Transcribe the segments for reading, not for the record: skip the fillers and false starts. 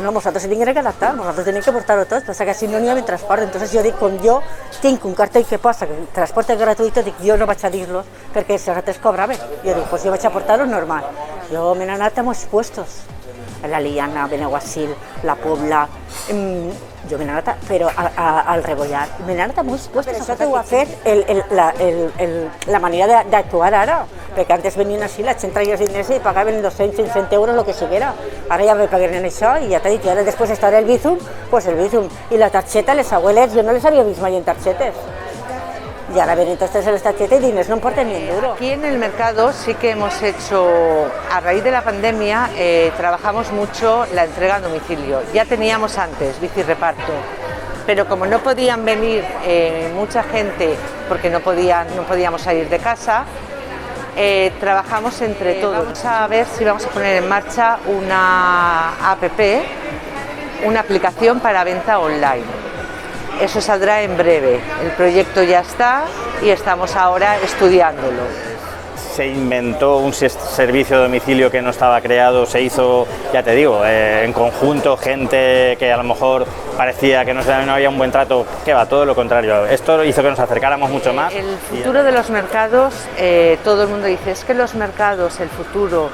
No, vosaltres tingueu que adaptar, vosaltres teniu que portar-ho tot, però que si no n'hi ha transport. Entonces jo dic, com jo tinc un cartell que posa que el transport és gratuït, dic, jo no vaig a dir-los perquè si nosaltres cobraven. Jo dic, pues jo vaig a portar-ho normal. Jo m'he anat a molts puestos, la Liana, Benaguasil, la Pobla, jo m'he anat, però al Rebollat, m'he anat a molts puestos. Això que ho ha fet la manera d'actuar ara, perquè antes venien així, la gent traia els diners i pagaven 200-500 euros, el que siguera. Ara ja me paguen això i ja t'he dit, i ara després estarà el Bizum, pues el Bizum. I la targeta, les abueles, jo no les havia vist mai en targetes. Y ahora ven entonces el tarjeta y diners no importa ni un duro. Aquí en el mercado sí que hemos hecho, a raíz de la pandemia, trabajamos mucho la entrega a domicilio. Ya teníamos antes bicireparto, pero como no podían venir mucha gente porque no podíamos salir de casa, trabajamos entre todos. Vamos a ver si vamos a poner en marcha una app, una aplicación para venta online. Eso saldrá en breve, el proyecto ya está y estamos ahora estudiándolo. Se inventó un servicio de domicilio que no estaba creado, se hizo, ya te digo, en conjunto, gente que a lo mejor parecía que no había un buen trato, que va, todo lo contrario. Esto hizo que nos acercáramos mucho más. El futuro de los mercados, todo el mundo dice, es que los mercados, el futuro,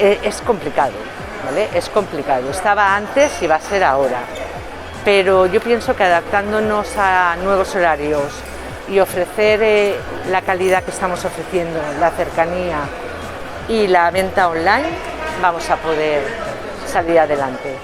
es complicado, ¿vale? Es complicado, estaba antes y va a ser ahora. Pero yo pienso que adaptándonos a nuevos horarios y ofrecer la calidad que estamos ofreciendo, la cercanía y la venta online, vamos a poder salir adelante.